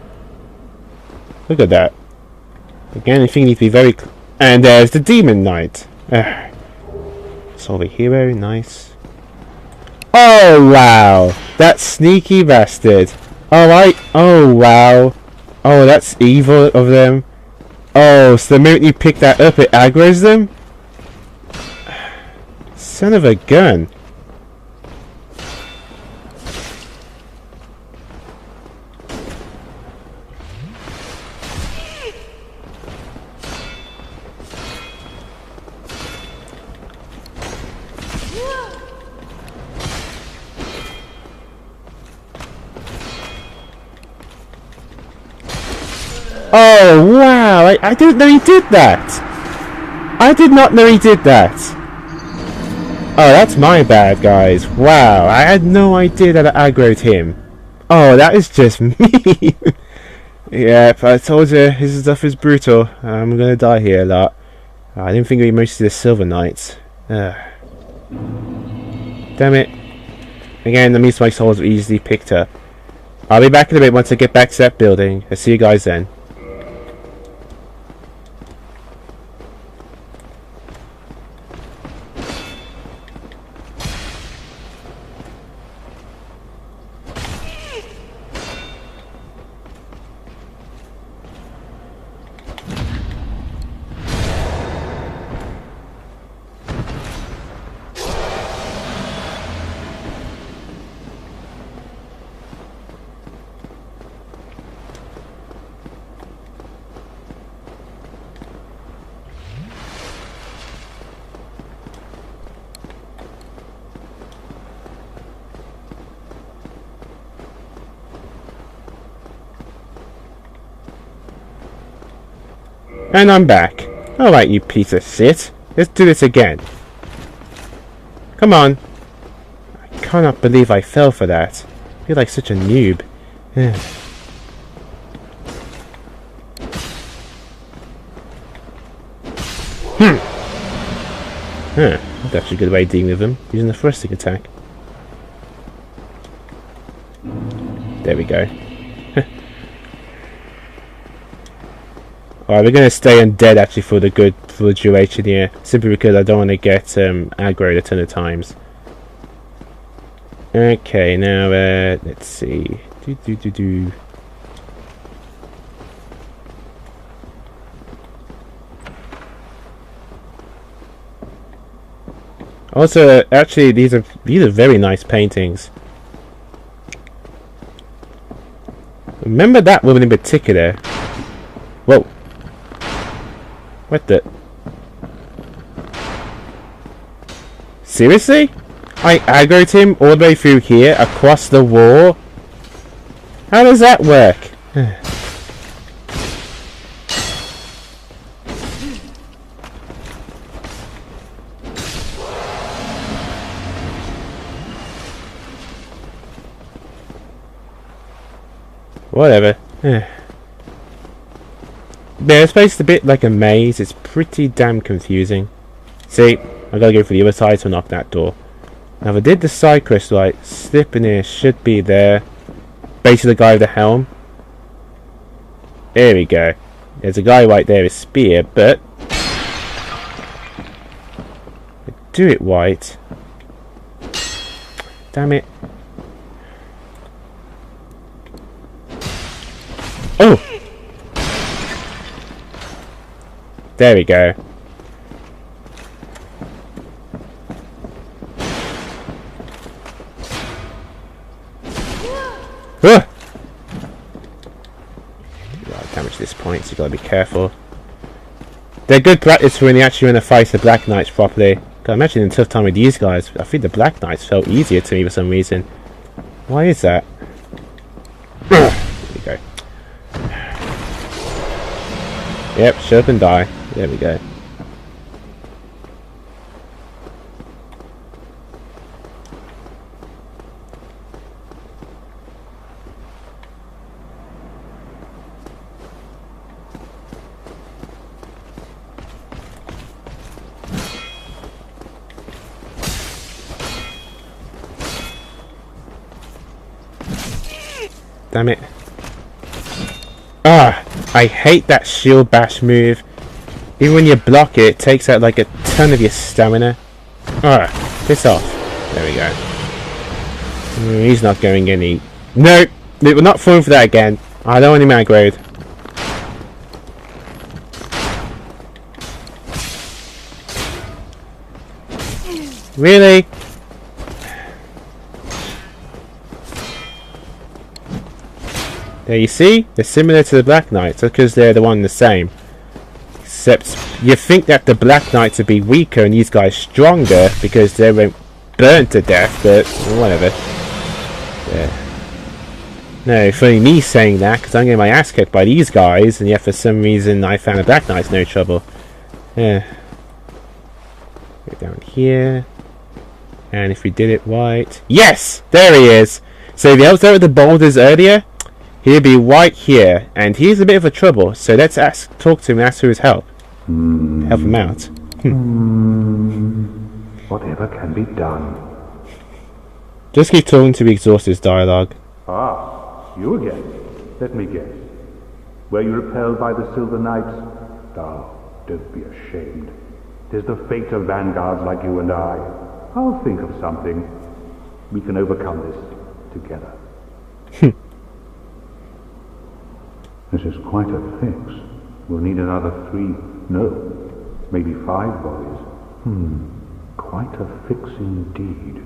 Look at that. Again, I think you need to be very... And there's the demon knight. Solve a hero, nice. Oh wow! That sneaky bastard. Alright, oh wow. Oh, that's evil of them. Oh, so the moment you pick that up, it aggroes them? Son of a gun. Oh wow, I didn't know he did that. I did not know he did that. Oh, that's my bad, guys. Wow, I had no idea that I aggroed him. Oh, that is just me. Yep, I told you, his stuff is brutal. I'm gonna die here a lot. I didn't think we mostly the silver knights. Damn it. Again, that means my souls are easily picked up. I'll be back in a bit once I get back to that building. I'll see you guys then. And I'm back. Alright, you piece of shit. Let's do this again. Come on. I cannot believe I fell for that. I feel like such a noob. That's actually a good way of dealing with them. Using the thrusting attack. There we go. Alright, we're going to stay undead actually for the duration here, simply because I don't want to get aggroed a ton of times. Okay, now let's see. Also, actually, these are very nice paintings. Remember that woman in particular. Whoa. What the? Seriously? I aggroed him all the way through here, across the wall? How does that work? Whatever. Yeah, it's based a bit like a maze. It's pretty damn confusing. See, I gotta go for the other side to unlock that door. Now, if I did the side quest right, slip in here should be there. Basically, the guy with the helm. There we go. There's a guy right there with a spear, but do it right. Damn it. Oh! There we go. Ah! Damage this point, so you gotta be careful. They're good practice for when you actually want to fight the Black Knights properly. God, I'm actually in a tough time with these guys. I think the Black Knights felt easier to me for some reason. Why is that? There we go. Yep, shut up and die. There we go. Damn it. Ah, I hate that shield bash move. Even when you block it, it takes out like a ton of your stamina. Ah, piss off. There we go. He's not going any... No! We're not falling for that again. I don't want him aggroed. Really? There, you see? They're similar to the Black Knights because they're the one the same. Except you think that the Black Knights would be weaker and these guys stronger because they won't burn to death, but whatever. Yeah. No, funny me saying that because I'm getting my ass kicked by these guys, and yet for some reason I found the Black Knights no trouble. Yeah. Go down here. And if we did it right... Yes! There he is! So if he was there with the boulders earlier, he'll be right here, and he's a bit of a trouble, so let's talk to him and ask for his help. Help him out. Whatever can be done. Just keep talking to exhaust his dialogue. Ah, you again. Let me guess. Were you repelled by the Silver Knights? Oh, don't be ashamed. 'Tis the fate of vanguards like you and I. I'll think of something. We can overcome this together. This is quite a fix. We'll need another 3, no, maybe 5 bodies. Quite a fix indeed.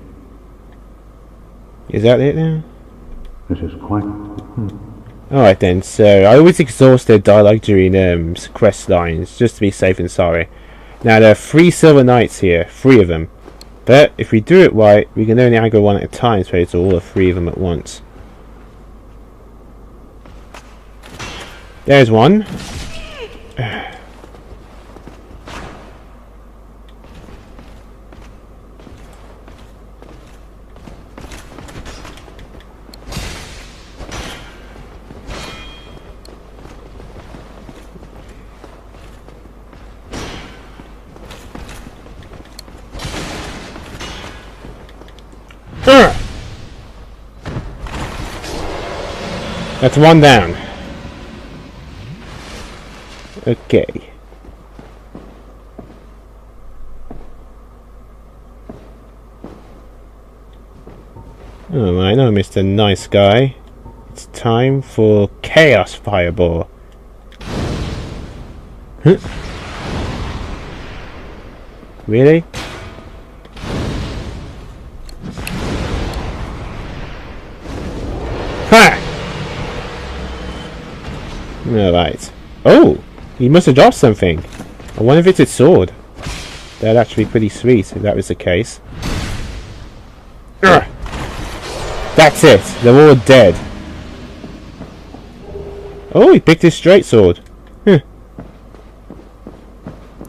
Is that it now? This is quite... Alright then, so I always exhaust their dialogue during quest lines, just to be safe and sorry. Now there are 3 Silver Knights here, 3 of them. But if we do it right, we can only aggro one at a time, so it's all 3 of them at once. There's one. That's one down. Okay. Alright, now Mr. Nice Guy. It's time for Chaos Fireball. Huh? Really? Ha! Alright. Oh! He must have dropped something. I wonder if it's his sword. That'd actually be pretty sweet if that was the case. Urgh. That's it. They're all dead. Oh, he picked his straight sword. Huh.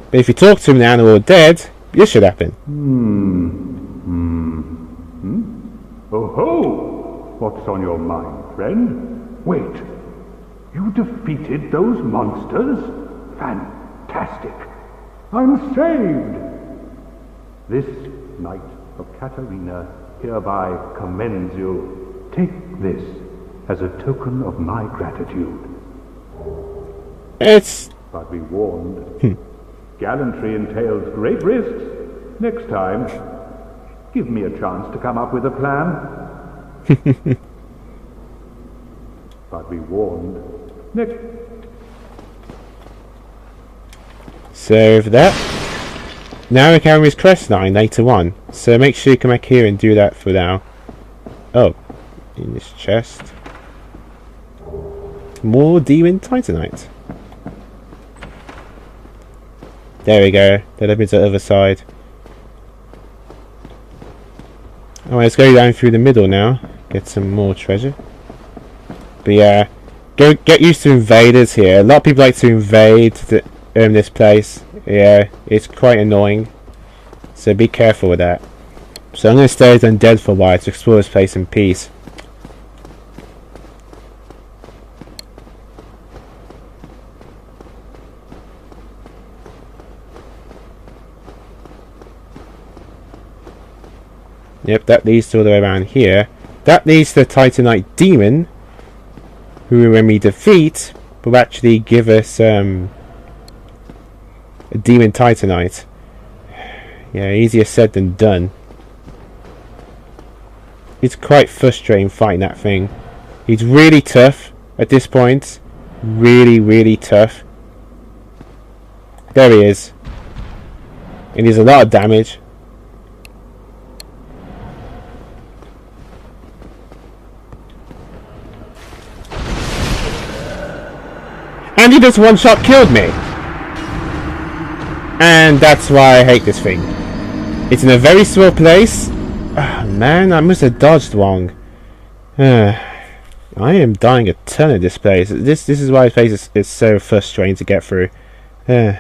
But if you talk to him now and they're all dead, this should happen. Oh ho! What's on your mind, friend? Wait. You defeated those monsters? Fantastic! I'm saved! This Knight of Katarina hereby commends you. Take this as a token of my gratitude. But be warned. Gallantry entails great risks. Next time, give me a chance to come up with a plan. But be warned. Next. So for that, now we can his quest line later on. So make sure you come back here and do that for now. Oh, in this chest, more demon titanite. There we go. That opens the other side. Alright, let's go down through the middle now. Get some more treasure. But yeah, get used to invaders here. A lot of people like to invade this place. Yeah, it's quite annoying. So be careful with that. So I'm going to stay as undead for a while to explore this place in peace. Yep, that leads to all the way around here. That leads to the Titanite Demon. who when we defeat will actually give us a demon titanite. Yeah, easier said than done. It's quite frustrating fighting that thing. He's really tough at this point. Really tough. There he is. And he's a lot of damage. And he just one-shot killed me. And that's why I hate this thing. It's in a very small place. Oh, man, I must have dodged wrong. I am dying a ton at this place. This is why this place is so frustrating to get through. But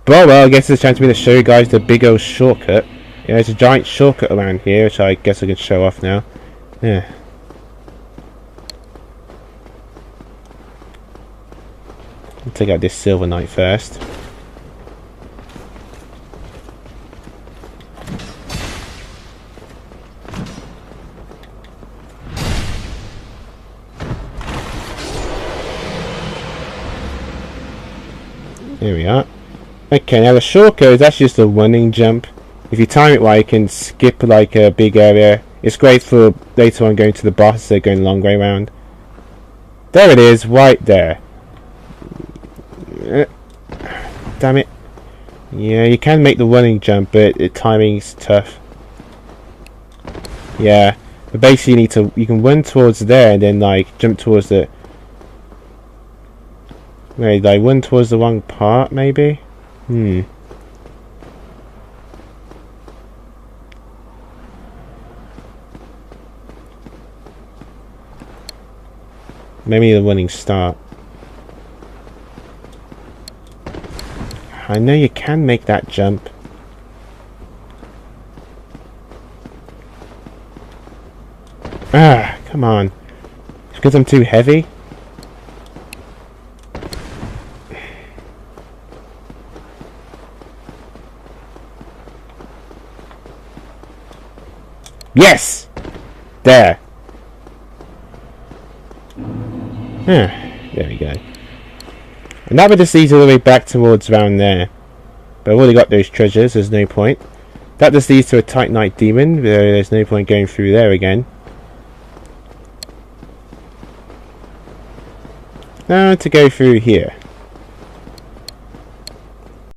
well, I guess it's a chance for me to show you guys the big old shortcut. Yeah, there's a giant shortcut around here, which I guess I can show off now. Yeah. I'll take out this silver knight first. Here we are. Okay, now the shortcut is actually just a running jump. If you time it right, you can skip like a big area. It's great for later on going to the boss instead of going the long way around. There it is, right there. Damn it. Yeah, you can make the running jump, but the timing's tough. Yeah, but basically you can run towards there and then like jump towards the... Wait, I went towards the wrong part, maybe? Maybe the running start. I know you can make that jump. Ah, come on. It's because I'm too heavy? Yes! There. There we go. And that would just leads all the way back towards around there. But I've already got those treasures, there's no point. That just leads to a Titanite demon, there's no point going through there again. Now to go through here.